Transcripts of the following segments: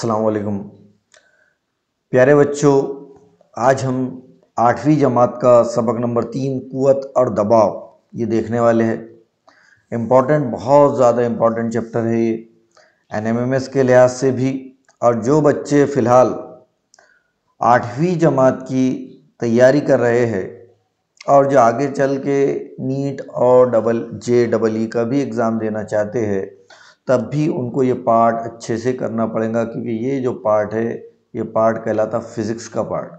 अस्सलाम वालेकुम प्यारे बच्चों। आज हम 8वीं जमात का सबक नंबर 3 कुव्वत और दबाव ये देखने वाले हैं। इम्पॉर्टेंट, बहुत ज़्यादा इम्पॉर्टेंट चैप्टर है ये एनएमएमएस के लिहाज से भी। और जो बच्चे फ़िलहाल 8वीं जमात की तैयारी कर रहे हैं और जो आगे चल के नीट और JEE का भी एग्ज़ाम देना चाहते हैं, तब भी उनको ये पार्ट अच्छे से करना पड़ेगा, क्योंकि ये जो पार्ट है ये पार्ट कहलाता फिज़िक्स का पार्ट।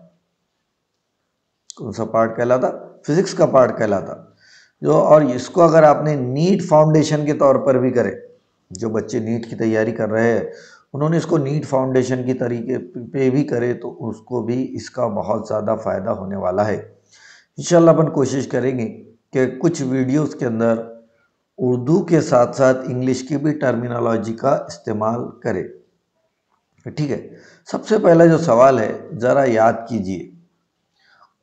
कौन सा पार्ट कहलाता? फिज़िक्स का पार्ट कहलाता जो। और इसको अगर आपने नीट फाउंडेशन के तौर पर भी करे, जो बच्चे नीट की तैयारी कर रहे हैं उन्होंने इसको नीट फाउंडेशन की तरीके पे भी करे तो उसको भी इसका बहुत ज़्यादा फ़ायदा होने वाला है। इंशाल्लाह अपन कोशिश करेंगे कि कुछ वीडियोस के अंदर उर्दू के साथ साथ इंग्लिश की भी टर्मिनोलॉजी का इस्तेमाल करें। ठीक है, सबसे पहला जो सवाल है ज़रा याद कीजिए,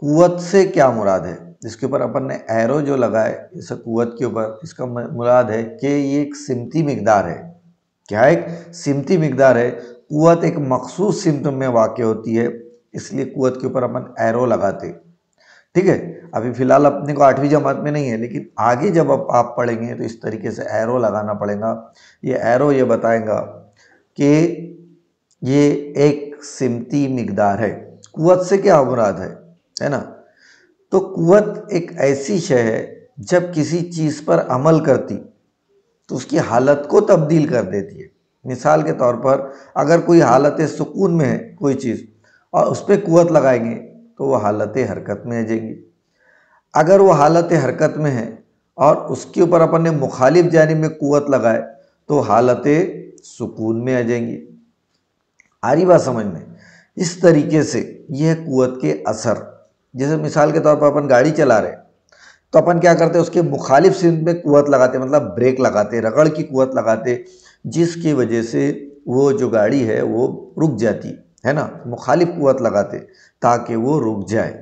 कुव्वत से क्या मुराद है? इसके ऊपर अपन ने एरो जो लगाए इस कुव्वत के ऊपर, इसका मुराद है कि ये एक सिमती मिकदार है। क्या एक सिमती मिकदार है? कुव्वत एक मखसूस सिमत में वाक़ होती है, इसलिए कुव्वत के ऊपर अपन एरो लगाते। ठीक है, अभी फ़िलहाल अपने को 8वीं जमात में नहीं है, लेकिन आगे जब आप पढ़ेंगे तो इस तरीके से एरो लगाना पड़ेगा। ये एरो ये बताएगा कि ये एक सिमती मिकदार है। कुव्वत से क्या मुराद है ना? तो कुव्वत एक ऐसी शय है जब किसी चीज़ पर अमल करती तो उसकी हालत को तब्दील कर देती है। मिसाल के तौर पर अगर कोई हालत सुकून में है कोई चीज़ और उस पर कुव्वत लगाएंगे तो वो हालत हरकत में आ जाएंगी। अगर वो हालत हरकत में है और उसके ऊपर अपन ने मुखालिफ जानिब में कुव्वत लगाए तो हालत सुकून में आ जाएंगी। आ रही बात समझ में? इस तरीके से यह कुव्वत के असर, जैसे मिसाल के तौर पर अपन गाड़ी चला रहे तो अपन क्या करते हैं, उसके मुखालिफ सिमत में कुव्वत लगाते, मतलब ब्रेक लगाते, रगड़ की कुव्वत लगाते, जिसकी वजह से वो जो गाड़ी है वो रुक जाती है ना। मुखालिफ कुव्वत लगाते ताकि वो रुक जाए।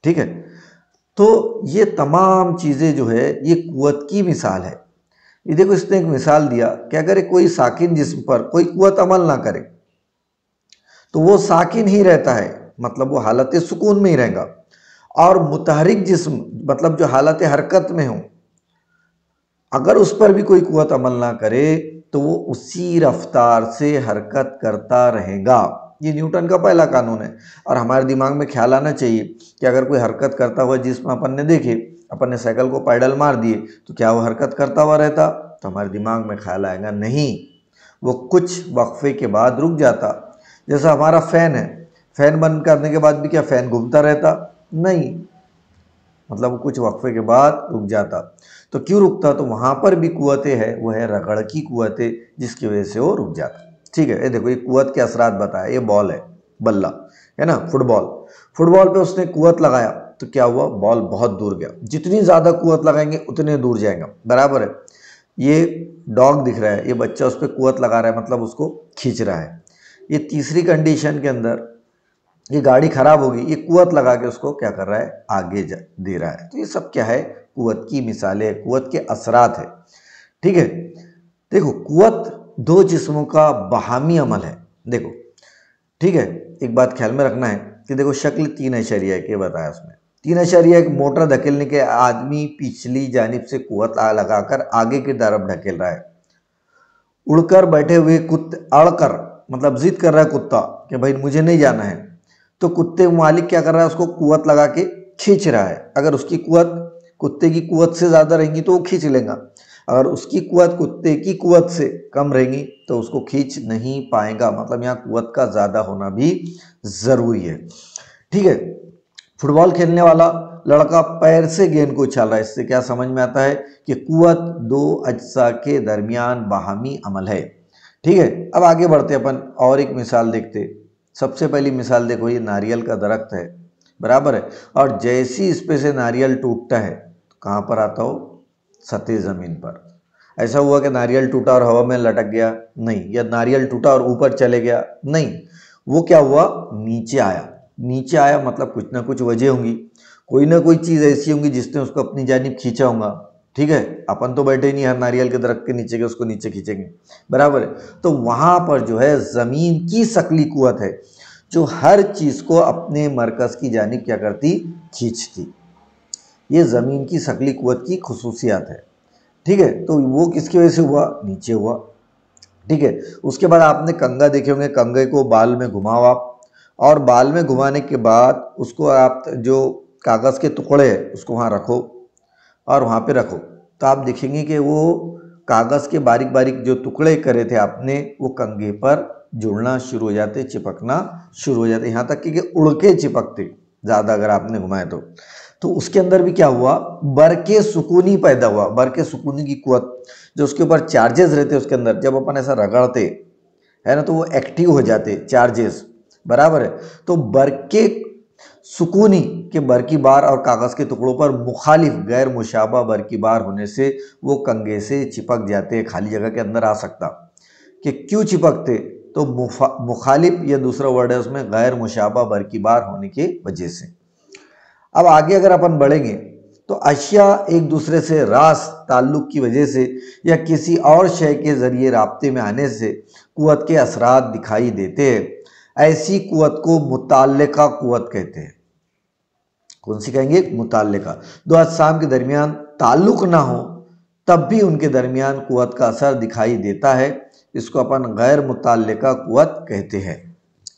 ठीक है, तो ये तमाम चीज़ें जो है ये कुव्वत की मिसाल है। ये देखो, इसने एक मिसाल दिया कि अगर कोई साकिन जिस्म पर कोई कुव्वत अमल ना करे तो वो साकिन ही रहता है, मतलब वो हालत सुकून में ही रहेगा। और मुतहरिक जिस्म, मतलब जो हालत हरकत में हो, अगर उस पर भी कोई कुव्वत अमल ना करे तो वो उसी रफ्तार से हरकत करता रहेगा। ये न्यूटन का पहला कानून है। और हमारे दिमाग में ख्याल आना चाहिए कि अगर कोई हरकत करता हुआ जिस्म अपन ने देखे, अपन ने साइकिल को पैडल मार दिए तो क्या वो हरकत करता हुआ रहता? तो हमारे दिमाग में ख्याल आएगा नहीं, वो कुछ वक्फे के बाद रुक जाता। जैसा हमारा फ़ैन है, फ़ैन बंद करने के बाद भी क्या फ़ैन घूमता रहता? नहीं, मतलब कुछ वक्फे के बाद रुक जाता। तो क्यों रुकता? तो वहाँ पर भी कुव्वतें है, वो है रगड़ की कुव्वतें, जिसकी वजह से वो रुक जाता। ठीक है, ये देखो, ये कुव्वत के असरात बताया। ये बॉल है, बल्ला है ना, फुटबॉल पे उसने कुव्वत लगाया तो क्या हुआ? बॉल बहुत दूर गया। जितनी ज़्यादा कुव्वत लगाएंगे उतने दूर जाएगा, बराबर है। ये डॉग दिख रहा है, ये बच्चा उस पर कुव्वत लगा रहा है, मतलब उसको खींच रहा है। ये तीसरी कंडीशन के अंदर ये गाड़ी खराब होगी, ये कुव्वत लगा के उसको क्या कर रहा है? आगे दे रहा है। तो ये सब क्या है? कुव्वत की मिसालें, कुव्वत के असरात है। ठीक है, देखो, कुव्वत दो जिस्मों का बाहमी अमल है। देखो, ठीक है, एक बात ख्याल में रखना है कि देखो, शक्ल 3 अशरिया के बताया उसमें। 3 अशरिया, एक मोटर धकेलने के आदमी पिछली जानिब से कुव्वत लगाकर आगे की तरफ ढकेल रहा है। उड़कर बैठे हुए कुत्ते, अड़कर मतलब जिद कर रहा है कुत्ता कि भाई मुझे नहीं जाना है, तो कुत्ते मालिक क्या कर रहा है? उसको कुव्वत लगा के खींच रहा है। अगर उसकी कुव्वत कुत्ते की कुव्वत से ज़्यादा रहेंगी तो वो खींच लेगा, अगर उसकी कुव्वत कुत्ते की कुव्वत से कम रहेगी तो उसको खींच नहीं पाएगा। मतलब यहाँ कुव्वत का ज़्यादा होना भी ज़रूरी है। ठीक है, फुटबॉल खेलने वाला लड़का पैर से गेंद को उछाल रहा है। इससे क्या समझ में आता है कि कुव्वत दो अज्जा के दरमियान बाहमी अमल है। ठीक है, अब आगे बढ़ते अपन और एक मिसाल देखते। सबसे पहली मिसाल देखो, ये नारियल का दरख्त है, बराबर है। और जैसी इस पे से नारियल टूटता है तो कहाँ पर आता हो? सतह ज़मीन पर। ऐसा हुआ कि नारियल टूटा और हवा में लटक गया? नहीं। या नारियल टूटा और ऊपर चले गया? नहीं। वो क्या हुआ? नीचे आया। नीचे आया मतलब कुछ ना कुछ वजह होंगी, कोई ना कोई चीज़ ऐसी होंगी जिसने उसको अपनी जानिब खींचा होगा। ठीक है, अपन तो बैठे नहीं हर नारियल के दरख्त के नीचे के उसको नीचे खींचेंगे, बराबर है। तो वहां पर जो है जमीन की शकली कुव्वत है जो हर चीज को अपने मरकज की जानिब क्या करती, खींचती। ये जमीन की शकली कुव्वत की खुसूसियात है, ठीक है। तो वो किसकी वजह से हुआ, नीचे हुआ, ठीक है। उसके बाद आपने कंगा देखे होंगे, कंगे को बाल में घुमाओ आप, और बाल में घुमाने के बाद उसको आप जो कागज के टुकड़े हैं उसको वहाँ रखो और वहाँ पे रखो, तो आप देखेंगे कि वो कागज के बारीक बारीक जो टुकड़े करे थे आपने वो कंगे पर जुड़ना शुरू हो जाते, चिपकना शुरू हो जाते, यहाँ तक कि उड़ के चिपकते ज़्यादा अगर आपने घुमाए तो उसके अंदर भी क्या हुआ, बरके सुकूनी पैदा हुआ। बरके सुकूनी की कुव्वत जो उसके ऊपर चार्जेस रहते उसके अंदर, जब अपन ऐसा रगड़ते है ना तो वो एक्टिव हो जाते चार्जेस, बराबर है। तो बरके सुकूनी के बरकी बार और कागज के टुकड़ों पर मुखालिफ गैर मुशाबा बरकी बार होने से वो कंगे से चिपक जाते, खाली जगह के अंदर आ सकता। कि क्यों चिपकते, तो मुखालिफ या दूसरा वर्ड है उसमें गैर मुशाबा बरकी बार होने की वजह से। अब आगे अगर अपन बढ़ेंगे तो अशिया एक दूसरे से रास ताल्लुक की वजह से या किसी और शय के जरिए राब्ते में आने से कुव्वत के असरात दिखाई देते हैं। ऐसी कुव्वत को मुताल्लिका कुव्वत कहते हैं। कौन सी कहेंगे, मुताल्लिका। दो अजसाम के दरमियान ताल्लुक ना हो तब भी उनके दरमियान कुव्वत का असर दिखाई देता है, इसको अपन गैर मुताल्लिका कुव्वत कहते हैं,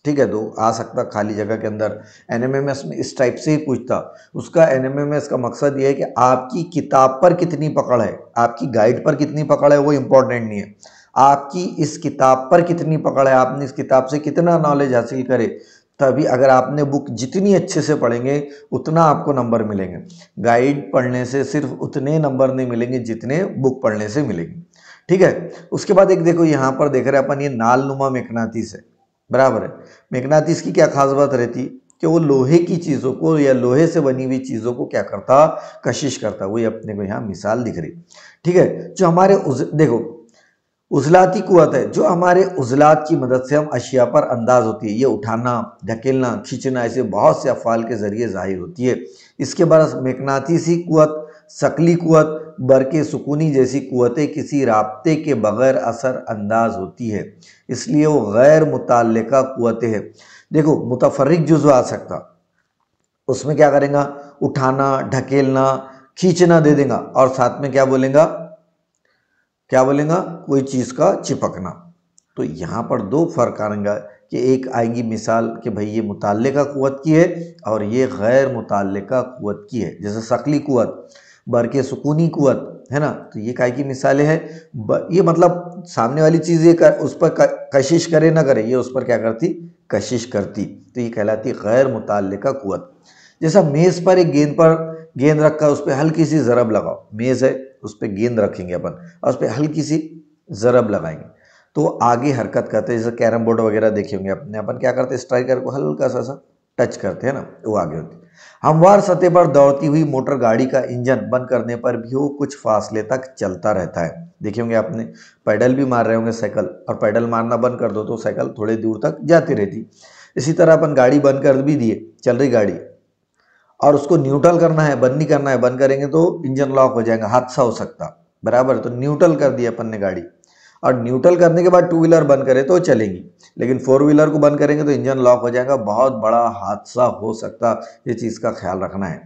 ठीक है। तो आ सकता खाली जगह के अंदर एनएमएमएस में इस टाइप से ही पूछता। उसका एनएमएमएस का मकसद ये है कि आपकी किताब पर कितनी पकड़ है, आपकी गाइड पर कितनी पकड़ है वो इंपॉर्टेंट नहीं है, आपकी इस किताब पर कितनी पकड़ है, आपने इस किताब से कितना नॉलेज हासिल करे। तभी अगर आपने बुक जितनी अच्छे से पढ़ेंगे उतना आपको नंबर मिलेंगे। गाइड पढ़ने से सिर्फ उतने नंबर नहीं मिलेंगे जितने बुक पढ़ने से मिलेंगे, ठीक है। उसके बाद एक देखो यहाँ पर देख रहे हैं अपन, ये नालनुमा मैग्नेटिस है, बराबर है। मैग्नेटिस की क्या खास बात रहती कि वो लोहे की चीज़ों को या लोहे से बनी हुई चीज़ों को क्या करता, कशिश करता। वही अपने को यहाँ मिसाल दिख रही, ठीक है। जो हमारे देखो उजलाती कुव्वत है, जो हमारे उजलात की मदद से हम अशिया पर अंदाज होती है, ये उठाना, ढकेलना, खींचना, ऐसे बहुत से अफ़ाल के जरिए जाहिर होती है। इसके बरस मैग्नेटिसी कुव्वत, शकली कुव्वत, बरके सुकूनी जैसी कुव्वतें किसी राब्ते के बगैर असर अंदाज होती है, इसलिए वो गैर मुताल्लिका कुव्वतें हैं। देखो मुतफर्रिक जुज़्व आ सकता, उसमें क्या करेगा, उठाना, ढकेलना, खींचना दे देगा और साथ में क्या बोलेगा, क्या बोलेगा, कोई चीज़ का चिपकना। तो यहाँ पर दो फर्क आएंगे कि एक आएगी मिसाल कि भाई ये मुताल्लिका कुव्वत की है और ये गैर मुताल्लिका कुव्वत की है। जैसे शकली कुव्वत, बरके सुकूनी कुव्वत है ना, तो ये काय की मिसालें हैं। ये मतलब सामने वाली चीज़ ये उस पर कशिश करे ना करे, ये उस पर क्या करती, कशिश करती, तो ये कहलाती गैर मुताल्लिका कुव्वत। जैसा मेज़ पर एक गेंद रखा, उस पर हल्की सी ज़रब लगाओ, मेज़ है उस पर गेंद रखेंगे अपन और उस पर हल्की सी ज़रब लगाएंगे तो आगे हरकत करते हैं। जैसे कैरम बोर्ड वगैरह देखे होंगे अपने, अपन क्या करते हैं, स्ट्राइकर को हल्का सा टच करते हैं ना, वो आगे होती है। हमवार सतह पर दौड़ती हुई मोटर गाड़ी का इंजन बंद करने पर भी वो कुछ फासले तक चलता रहता है। देखे होंगे आपने, पैडल भी मार रहे होंगे साइकिल, और पैडल मारना बंद कर दो तो साइकिल थोड़े दूर तक जाती रहती। इसी तरह अपन गाड़ी बंद कर भी दिए, चल रही गाड़ी, और उसको न्यूट्रल करना है, बंद नहीं करना है, बंद करेंगे तो इंजन लॉक हो जाएगा, हादसा हो सकता, बराबर। तो न्यूट्रल कर दिया अपन ने गाड़ी, और न्यूट्रल करने के बाद टू व्हीलर बंद करें तो चलेगी, लेकिन फोर व्हीलर को बंद करेंगे तो इंजन लॉक हो जाएगा, बहुत बड़ा हादसा हो सकता। ये चीज़ का ख्याल रखना है।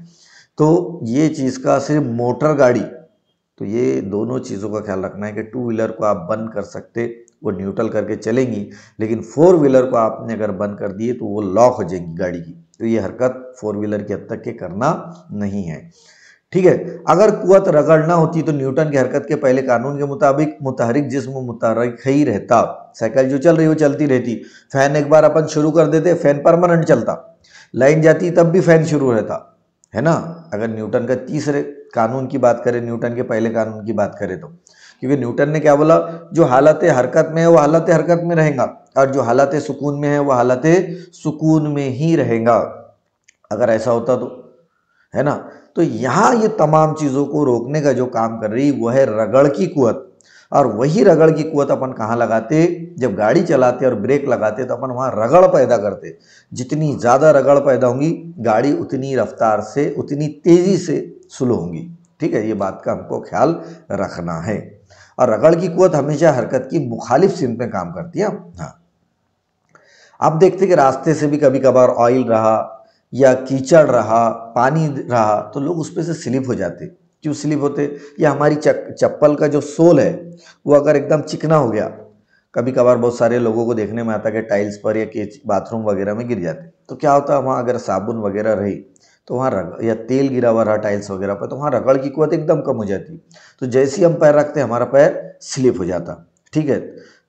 तो ये चीज़ का सिर्फ मोटर गाड़ी, तो ये दोनों चीज़ों का ख्याल रखना है कि टू व्हीलर को आप बंद कर सकते, वो न्यूट्रल करके चलेंगी, लेकिन फोर व्हीलर को आपने अगर बंद कर दिए तो वो लॉक हो जाएगी गाड़ी की। तो ये हरकत फोर व्हीलर की हद तक के करना नहीं है, ठीक है। अगर कुव्वत रगड़ना होती तो न्यूटन की हरकत के पहले कानून के मुताबिक मुतहरिक जिस्म मुतहरिक ही रहता। साइकिल जो चल रही वो चलती रहती, फैन एक बार अपन शुरू कर देते, फैन परमानेंट चलता, लाइन जाती तब भी फैन शुरू रहता, है ना। अगर न्यूटन का तीसरे कानून की बात करें, न्यूटन के पहले कानून की बात करें तो, क्योंकि न्यूटन ने क्या बोला, जो हालत हरकत में है वो हालत हरकत में रहेगा, और जो हालत सुकून में है वो हालत सुकून में ही रहेगा। अगर ऐसा होता तो, है ना। तो यहाँ ये तमाम चीज़ों को रोकने का जो काम कर रही वो है रगड़ की कुव्वत, और वही रगड़ की कुव्वत अपन कहाँ लगाते, जब गाड़ी चलाते और ब्रेक लगाते तो अपन वहाँ रगड़ पैदा करते। जितनी ज़्यादा रगड़ पैदा होंगी गाड़ी उतनी रफ्तार से, उतनी तेज़ी से स्लो होंगी, ठीक है, ये बात का हमको ख्याल रखना है। और रगड़ की कुवत हमेशा हरकत की मुखालिफ सिमत में काम करती है। हाँ, आप देखते कि रास्ते से भी कभी कभार ऑयल रहा या कीचड़ रहा, पानी रहा, तो लोग उस पर से स्लिप हो जाते। क्यों स्लिप होते? या हमारी चप्पल का जो सोल है वो अगर एकदम चिकना हो गया, कभी कभार बहुत सारे लोगों को देखने में आता है कि टाइल्स पर या बाथरूम वगैरह में गिर जाते, तो क्या होता है, वहाँ अगर साबुन वगैरह रही तो वहाँ या तेल गिरा हुआ रहा टाइल्स वगैरह पर, तो वहाँ रगड़ की कुवत एकदम कम हो जाती। तो जैसे ही हम पैर रखते हैं हमारा पैर स्लिप हो जाता। ठीक है,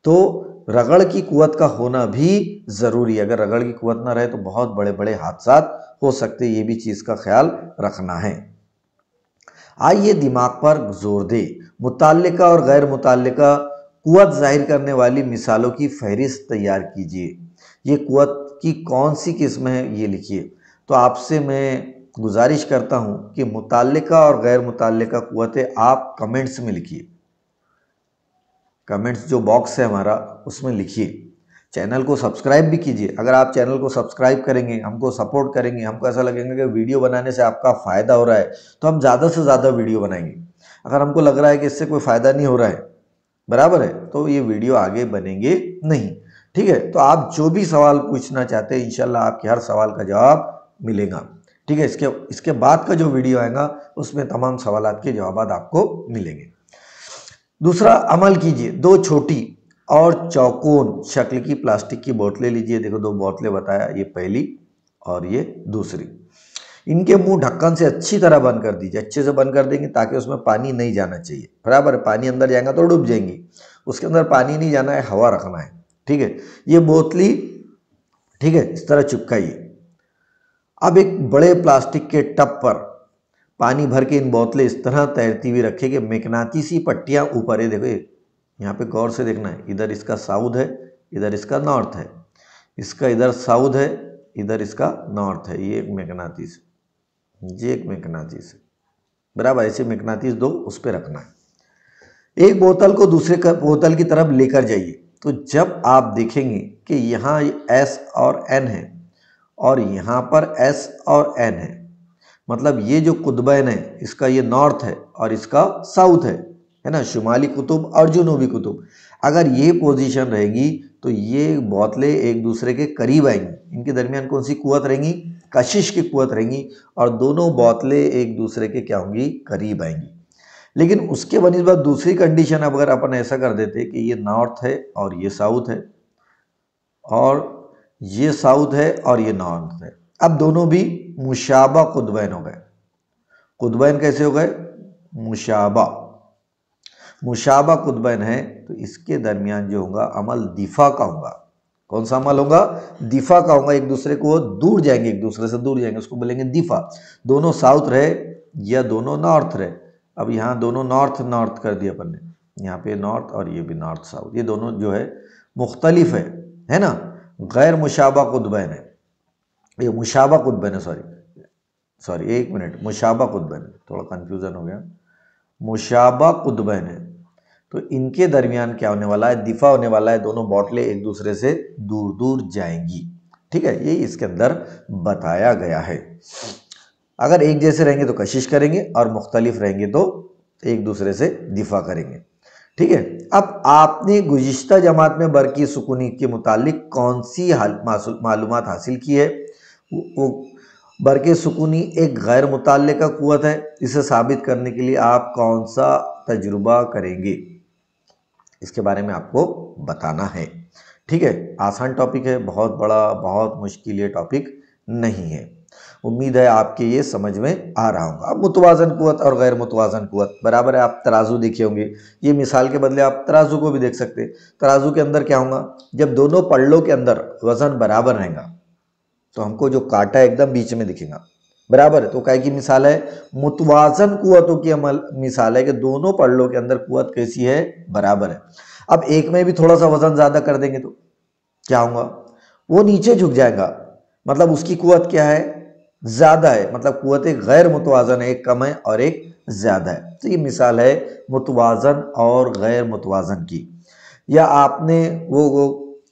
तो रगड़ की कुवत का होना भी ज़रूरी है। अगर रगड़ की कुवत ना रहे तो बहुत बड़े बड़े हादसा हो सकते, ये भी चीज़ का ख्याल रखना है। आइए दिमाग पर जोर दे, मुताल्लिका और गैर मुताल्लिका कुवत जाहिर करने वाली मिसालों की फहरिस्त तैयार कीजिए। ये कुवत की कौन सी किस्म है ये लिखिए। तो आपसे मैं गुजारिश करता हूँ कि मुताल्लिका और गैर मुताल्लिका कुवतें आप कमेंट्स में लिखिए, कमेंट्स जो बॉक्स है हमारा उसमें लिखिए। चैनल को सब्सक्राइब भी कीजिए। अगर आप चैनल को सब्सक्राइब करेंगे, हमको सपोर्ट करेंगे, हमको ऐसा लगेगा कि वीडियो बनाने से आपका फ़ायदा हो रहा है, तो हम ज़्यादा से ज़्यादा वीडियो बनाएंगे। अगर हमको लग रहा है कि इससे कोई फ़ायदा नहीं हो रहा है, बराबर है, तो ये वीडियो आगे बनेंगे नहीं। ठीक है, तो आप जो भी सवाल पूछना चाहते हैं इंशाल्लाह आपके हर सवाल का जवाब मिलेगा। ठीक है, इसके बाद का जो वीडियो आएगा उसमें तमाम सवालात के जवाब आपको मिलेंगे। दूसरा अमल कीजिए, दो छोटी और चौकोन शक्ल की प्लास्टिक की बोतलें लीजिए। देखो दो बोतलें बताया, ये पहली और ये दूसरी। इनके मुंह ढक्कन से अच्छी तरह बंद कर दीजिए, अच्छे से बंद कर देंगे ताकि उसमें पानी नहीं जाना चाहिए। बराबर है, पानी अंदर जाएगा तो डूब जाएंगी, उसके अंदर पानी नहीं जाना है, हवा रखना है। ठीक है, ये बोतली ठीक है इस तरह चिपकाइए। अब एक बड़े प्लास्टिक के टब पर पानी भर के इन बोतलें इस तरह तैरती हुई रखें कि मैग्नेटिसी पट्टियां ऊपर है। देखो यहाँ पे गौर से देखना है, इधर इसका साउथ है, इधर इसका नॉर्थ है, इसका इधर साउथ है, इधर इसका नॉर्थ है। ये एक मैग्नेटिस, ये एक मैग्नेटिस है, बराबर। ऐसे मैग्नेटिस दो उस पर रखना है। एक बोतल को दूसरे बोतल की तरफ लेकर जाइए। तो जब आप देखेंगे कि यहाँ एस और एन है और यहाँ पर एस और एन है, मतलब ये जो कुतुबैन है इसका ये नॉर्थ है और इसका साउथ है ना, शुमाली कुतुब और जुनूबी कुतुब। अगर ये पोजीशन रहेगी तो ये बोतलें एक दूसरे के करीब आएंगी। इनके दरमियान कौन सी कुवत रहेंगी? कशिश की कुवत रहेंगी, और दोनों बोतलें एक दूसरे के क्या होंगी? करीब आएंगी। लेकिन उसके बनिस्बत दूसरी कंडीशन अगर अपन ऐसा कर देते कि ये नॉर्थ है और ये साउथ है, और ये साउथ है और ये नॉर्थ है, अब दोनों भी मुशाबा कुतबैन हो गए। कुतबैन कैसे हो गए? मुशाबा। मुशाबा कुतबैन है तो इसके दरमियान जो होगा अमल दिफा का होगा। कौन सा अमल होगा? दिफा का होगा। एक दूसरे को दूर जाएंगे, एक दूसरे से दूर जाएंगे, उसको बोलेंगे दिफा। दोनों साउथ रहे या दोनों नॉर्थ रहे। अब यहाँ दोनों नॉर्थ नॉर्थ कर दिया अपन ने, यहाँ पे नॉर्थ और ये भी नॉर्थ साउथ, ये दोनों जो है मुख्तलिफ है ना। गैर मुशाबा कुतबैन है, ये मुशाबा कुतबैन है, सॉरी एक मिनट, मुशाबा कुतबैन है, थोड़ा कंफ्यूजन हो गया। मुशाबा कुतबैन है तो इनके दरमियान क्या होने वाला है? दिफा होने वाला है। दोनों बोतलें एक दूसरे से दूर दूर जाएंगी। ठीक है, ये इसके अंदर बताया गया है। अगर एक जैसे रहेंगे तो कशिश करेंगे और मुख्तलिफ रहेंगे तो एक दूसरे से दिफा करेंगे। ठीक है, अब आपने गुज़िश्ता जमात में बरकी सुकूनी के मुतालिक कौन सी मालूमात हासिल की है? वो बरके सुकूनी एक गैर मुताल्लिका कुव्वत है। इसे साबित करने के लिए आप कौन सा तजुर्बा करेंगे, इसके बारे में आपको बताना है। ठीक है, आसान टॉपिक है, बहुत बड़ा बहुत मुश्किल ये टॉपिक नहीं है। उम्मीद है आपके ये समझ में आ रहा होगा। अब मुतवाज़न कुव्वत और गैर मुतवाज़न कुव्वत बराबर है। आप तराजू देखे होंगे, ये मिसाल के बदले आप तराजू को भी देख सकते हैं। तराजू के अंदर क्या होगा? जब दोनों पल्लों के अंदर वजन बराबर रहेगा तो हमको जो कांटा एकदम बीच में दिखेगा, बराबर है। तो काय की मिसाल है? मुतवाज़न कुव्वतों की अमल मिसाल है कि दोनों पल्लों के अंदर कुव्वत कैसी है? बराबर है। अब एक में भी थोड़ा सा वजन ज्यादा कर देंगे तो क्या होगा? वो नीचे झुक जाएगा, मतलब उसकी कुव्वत क्या है? ज्यादा है। मतलब कुव्वत एक गैर मुतवाज़न है, एक कम है और एक ज्यादा है। तो ये मिसाल है मुतवाज़न और गैर मुतवाज़न की। या आपने वो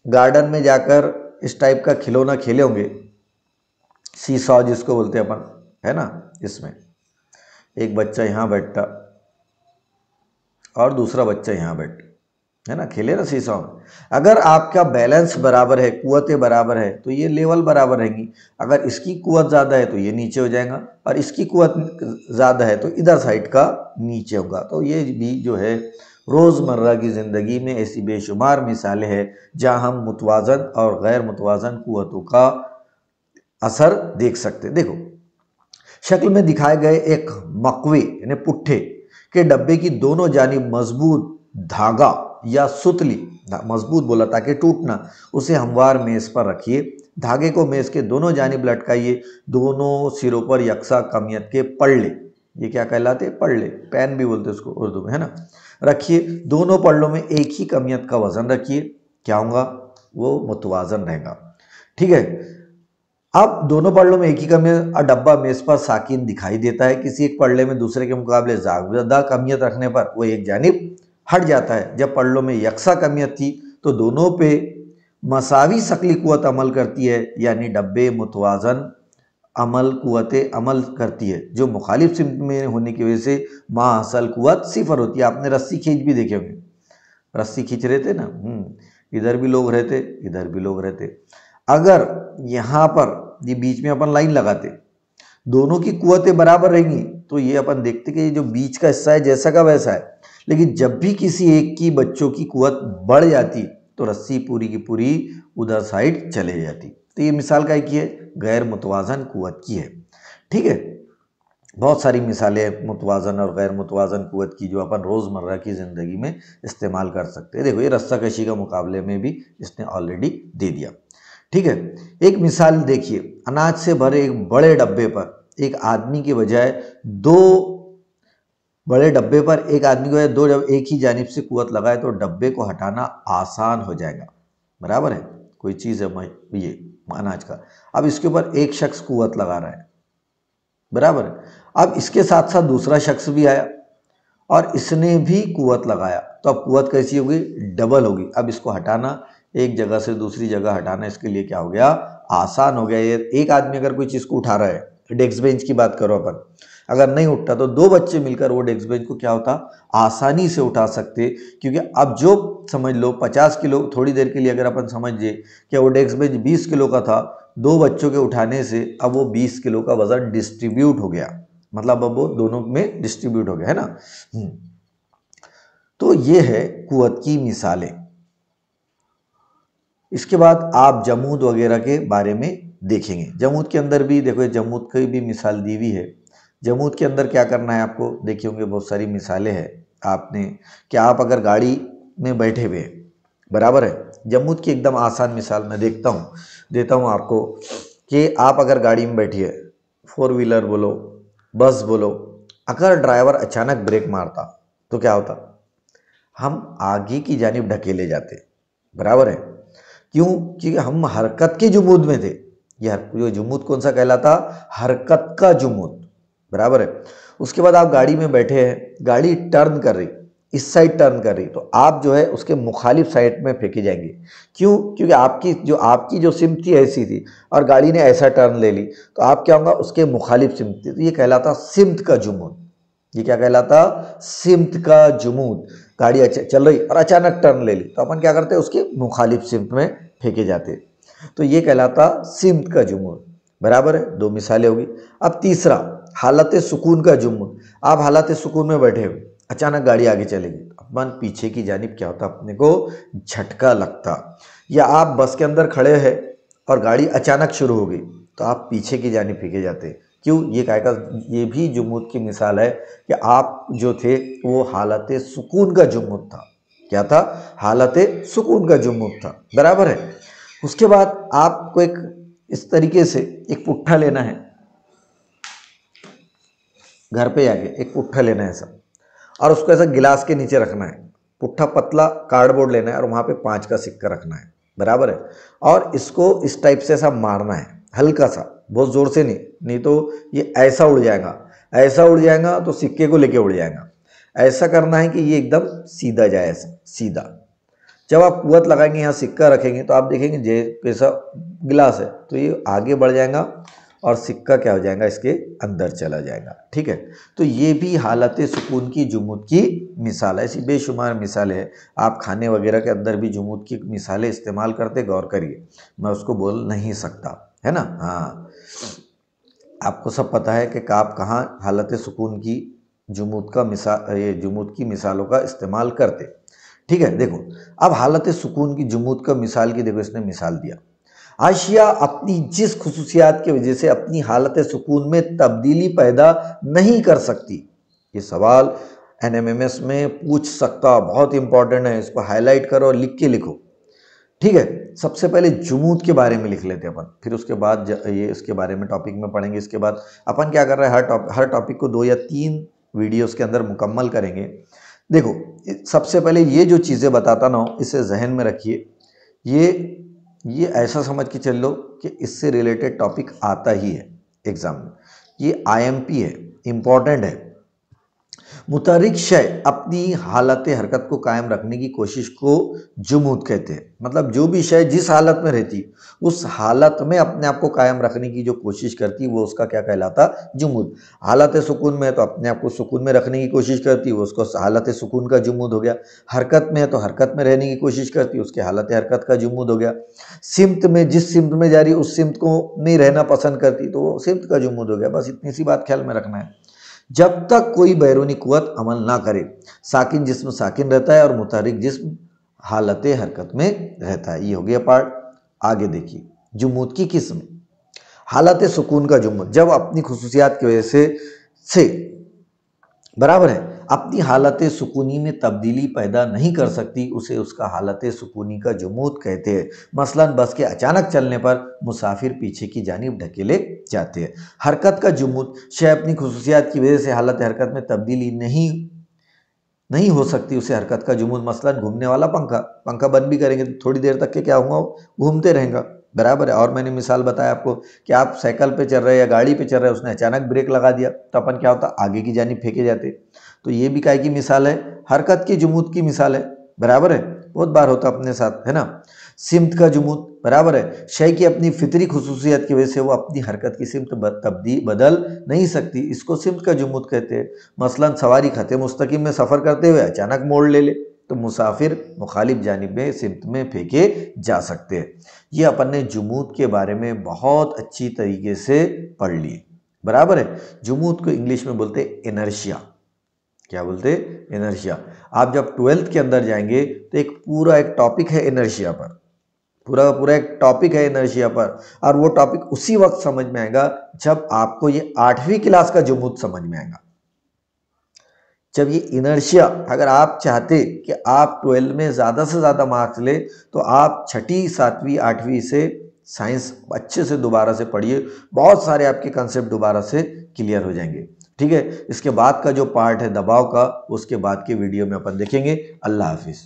गार्डन में जाकर इस टाइप का खिलौना खेले होंगे, सी सॉ जिसको बोलते हैं अपन, है ना। इसमें एक बच्चा यहाँ बैठता और दूसरा बच्चा यहाँ बैठता, है ना, खेले ना सीसॉ में। अगर आपका बैलेंस बराबर है, कुव्वतें बराबर है, तो ये लेवल बराबर रहेंगी। अगर इसकी कुव्वत ज़्यादा है तो ये नीचे हो जाएगा, और इसकी कुव्वत ज़्यादा है तो इधर साइड का नीचे होगा। तो ये भी जो है रोज़मर्रा की ज़िंदगी में ऐसी बेशुमार मिसालें हैं जहाँ हम मुतवाज़न और गैर मुतवाज़न कुव्वतों का असर देख सकते। देखो शक्ल में दिखाए गए एक मकवे यानी पुट्ठे के डब्बे की दोनों जानिब मजबूत धागा या सुतली, मजबूत बोला ताकि टूटना, उसे हमवार मेज पर रखिए। धागे को मेज के दोनों जानिब लटकाइए। दोनों सिरों पर यकसा कमियत के पल्ले, ये क्या कहलाते, पल्ले, पैन भी बोलते उसको उर्दू में, है ना, रखिए। दोनों पल्लों में एक ही कमियत का वजन रखिए। क्या होगा, वो मुतवाजन रहेगा। ठीक है, अब दोनों पल्लों में एक ही कमियत, और डब्बा मेज पर साकिन दिखाई देता है। किसी एक पल्ले में दूसरे के मुकाबले ज्यादा कमियत रखने पर वो एक जानिब हट जाता है। जब पल्लों में यकसा कमियत थी तो दोनों पे मसावी शकली कुव्वत अमल करती है, यानी डब्बे मुतवाजन कुव्वतें अमल करती है, जो मुखालिफ सिमत में होने की वजह से माअसल कुव्वत सिफर होती है। आपने रस्सी खींच भी देखे होंगे, रस्सी खींच रहे थे ना, इधर भी लोग रहते, इधर भी लोग रहते। अगर यहाँ पर ये बीच में अपन लाइन लगाते, दोनों की कुव्वतें बराबर रहेंगी, तो ये अपन देखते कि ये जो बीच का हिस्सा है जैसा का वैसा है। लेकिन जब भी किसी एक की बच्चों की कुव्वत बढ़ जाती तो रस्सी पूरी की पूरी उधर साइड चले जाती। तो ये मिसाल क्या की है, गैर मुतवाजन कुव्वत की है। ठीक है, बहुत सारी मिसालें मुतवाजन और गैर मुतवाजन कुव्वत की जो अपन रोज़मर्रा की ज़िंदगी में इस्तेमाल कर सकते हैं। देखो ये रस्सा कशी का मुकाबले में भी इसने ऑलरेडी दे दिया। ठीक है, एक मिसाल देखिए, अनाज से भरे एक बड़े डब्बे पर एक आदमी के बजाय दो जब एक ही जानिब से कुव्वत लगाए तो डब्बे को हटाना आसान हो जाएगा। बराबर है, कोई चीज़ है ये अनाज का, अब इसके ऊपर एक शख्स कुव्वत लगा रहा है, बराबर है। अब इसके साथ साथ दूसरा शख्स भी आया और इसने भी कुव्वत लगाया, तो अब कुव्वत कैसी होगी, डबल होगी। अब इसको हटाना, एक जगह से दूसरी जगह हटाना इसके लिए क्या हो गया, आसान हो गया। ये एक आदमी अगर कोई चीज़ को उठा रहा है, डेस्क बेंच की बात करो अपन, अगर नहीं उठता तो दो बच्चे मिलकर वो डेस्क बेंच को क्या होता, आसानी से उठा सकते। क्योंकि अब जो समझ लो 50 किलो, थोड़ी देर के लिए अगर अपन समझिए कि वो डेस्क बेंच 20 किलो का था, दो बच्चों के उठाने से अब वो 20 किलो का वजन डिस्ट्रीब्यूट हो गया, मतलब अब वो दोनों में डिस्ट्रीब्यूट हो गया, है ना। तो ये है कुव्वत की मिसालें। इसके बाद आप जमूद वगैरह के बारे में देखेंगे। जमूद के अंदर भी देखो, जमूद की भी मिसाल दी हुई है। जमूद के अंदर क्या करना है आपको, देखिए होंगे बहुत सारी मिसालें हैं आपने, कि आप अगर गाड़ी में बैठे हुए, बराबर है, जमूद की एकदम आसान मिसाल मैं देता हूँ आपको, कि आप अगर गाड़ी में बैठिए, 4 व्हीलर बोलो, बस बोलो, अगर ड्राइवर अचानक ब्रेक मारता तो क्या होता, हम आगे की जानिब ढकेले जाते, बराबर है। क्यों, क्योंकि हम हरकत के जुमूद में थे। ये जुमूद कौन सा कहलाता, हरकत का जुमूद, बराबर है। उसके बाद आप गाड़ी में बैठे हैं, गाड़ी टर्न कर रही, इस साइड टर्न कर रही, तो आप जो है उसके मुखालिफ साइड में फेंके जाएंगे। क्यों, क्योंकि आपकी जो सिमत थी ऐसी थी और गाड़ी ने ऐसा टर्न ले ली, तो आप क्या होगा, उसके मुखालिफ सिमत थी। तो ये कहलाता सिमत का जुमूद। ये क्या कहलाता, सिमत का जुमूद। गाड़ी चल रही और अचानक टर्न ले ली, तो अपन क्या करते हैं, उसके मुखालिफ सिमत में फेंके जाते। तो ये कहलाता सिमत का जुमूद, बराबर है। दो मिसालें होगी। अब तीसरा, हालत सुकून का जुमूद। आप हालत सुकून में बैठे हो, अचानक गाड़ी आगे चलेगी, अपन पीछे की जानिब क्या होता, अपने को झटका लगता। या आप बस के अंदर खड़े हैं और गाड़ी अचानक शुरू हो गई, तो आप पीछे की जानिब फेंके जाते। क्यों, ये कायका, ये भी जुमूद की मिसाल है कि आप जो थे वो हालत सुकून का जुमूद था। क्या था, हालत सुकून का जुमूद था, बराबर है। उसके बाद आपको एक इस तरीके से एक पुट्ठा लेना है, घर पे आके एक पुट्ठा लेना है ऐसा, और उसको ऐसा गिलास के नीचे रखना है। पुट्ठा पतला कार्डबोर्ड लेना है और वहाँ पे 5 का सिक्का रखना है, बराबर है। और इसको इस टाइप से ऐसा मारना है, हल्का सा, बहुत ज़ोर से नहीं तो ये ऐसा उड़ जाएगा तो सिक्के को लेके उड़ जाएगा। ऐसा करना है कि ये एकदम सीधा जाए, ऐसा सीधा। जब आप कुव्वत लगाएंगे, यहाँ सिक्का रखेंगे, तो आप देखेंगे जैसा गिलास है तो ये आगे बढ़ जाएगा और सिक्का क्या हो जाएगा, इसके अंदर चला जाएगा। ठीक है, तो ये भी हालत सुकून की जुमूद की मिसाल है। ऐसी बेशुमार मिसालें हैं। आप खाने वगैरह के अंदर भी जुमूद की मिसालें इस्तेमाल करते, गौर करिए, मैं उसको बोल नहीं सकता, है ना। हाँ, आपको सब पता है कि आप कहाँ हालत सुकून की जुमूद का मिसाल, ये जुमूद की मिसालों का इस्तेमाल करते। ठीक है, देखो अब हालत सुकून की जुमूद का मिसाल की, देखो इसने मिसाल दिया, आशिया अपनी जिस खुसूसियात की वजह से अपनी हालत सुकून में तब्दीली पैदा नहीं कर सकती। ये सवाल एनएमएमएस में पूछ सकता, बहुत इंपॉर्टेंट है, इसको हाईलाइट करो और लिख के लिखो। ठीक है, सबसे पहले जुमूद के बारे में लिख लेते हैं अपन, फिर उसके बाद ये इसके बारे में टॉपिक में पढ़ेंगे। इसके बाद अपन क्या कर रहे हैं, हर टॉपिक को 2 या 3 वीडियोस के अंदर मुकम्मल करेंगे। देखो सबसे पहले ये जो चीज़ें बताता ना हूँ, इसे जहन में रखिए। ये ऐसा समझ के चल लो कि इससे रिलेटेड टॉपिक आता ही है एग्जाम में। ये आईएमपी है, इम्पॉर्टेंट है। मुतहर्रिक शय अपनी हालत हरकत को कायम रखने की कोशिश को जुमूद कहते हैं। मतलब जो भी शय जिस हालत में रहती, उस हालत में अपने आप को कायम रखने की जो कोशिश करती, वो उसका क्या कहलाता, जुमूद। हालत सुकून में है तो अपने आप को सुकून में रखने की कोशिश करती, वो उसको हालत सुकून का जुमूद हो गया। हरकत में है तो हरकत में रहने की कोशिश करती, उसके हालत हरकत का जुमूद हो गया। सिमत में, जिस सिमत में जा रही उस सिमत को नहीं रहना पसंद करती, तो वो सिमत का जुमूद हो गया। बस इतनी सी बात ख्याल में रखना है। जब तक कोई बैरूनी कुव्वत अमल ना करे, साकिन जिस्म साकिन रहता है और मुतहर्रिक जिस्म हालत हरकत में रहता है। ये हो गया पार्ट। आगे देखिए, जुमूद की किस्म। हालत सुकून का जुमूद जब अपनी खुसूसियात की वजह से बराबर है अपनी हालत सुकूनी में तब्दीली पैदा नहीं कर सकती, उसे उसका हालत सुकूनी का जुमूद कहते हैं। मसलन बस के अचानक चलने पर मुसाफिर पीछे की जानिब ढकेले जाते हैं। हरकत का जुमूद शय अपनी खुसूसियात की वजह से हालत हरकत में तब्दीली नहीं हो सकती, उसे हरकत का जुमूद। मसलन घूमने वाला पंखा बंद भी करेंगे तो थोड़ी देर तक के क्या होगा, घूमते रहेगा, बराबर है। और मैंने मिसाल बताया आपको कि आप साइकिल पे चल रहे हैं या गाड़ी पे चल रहे हैं, उसने अचानक ब्रेक लगा दिया तो अपन क्या होता, आगे की जानिब फेंके जाते। तो ये भी काय की मिसाल है, हरकत की जुमूद की मिसाल है, बराबर है। बहुत बार होता अपने साथ, है ना। सिमत का जुमूद, बराबर है। शय की अपनी फितरी खुसूसियत की वजह से वो अपनी हरकत की सिमत बदल नहीं सकती, इसको सिमत का जुमूद कहते हैं। मसलन सवारी खते मुस्तकीम में सफ़र करते हुए अचानक मोड़ ले तो मुसाफिर मुखालिफ जानिब में सिमत में फेंके जा सकते हैं। ये अपन ने जुमूद के बारे में बहुत अच्छी तरीके से पढ़ लिए, बराबर है। जुमूद को इंग्लिश में बोलते इनर्शिया। क्या बोलते, इनर्शिया। आप जब 12th के अंदर जाएंगे तो एक टॉपिक है इनर्शिया पर, पूरा एक टॉपिक है इनर्शिया पर। और वो टॉपिक उसी वक्त समझ में आएगा जब आपको ये 8वीं क्लास का जुमूद समझ में आएगा। जब ये इनर्शिया, अगर आप चाहते कि आप 12 में ज़्यादा से ज़्यादा मार्क्स ले तो आप 6ठी 7वीं 8वीं से साइंस अच्छे से दोबारा से पढ़िए, बहुत सारे आपके कंसेप्ट दोबारा से क्लियर हो जाएंगे। ठीक है, इसके बाद का जो पार्ट है दबाव का, उसके बाद के वीडियो में अपन देखेंगे। अल्लाह हाफिज़।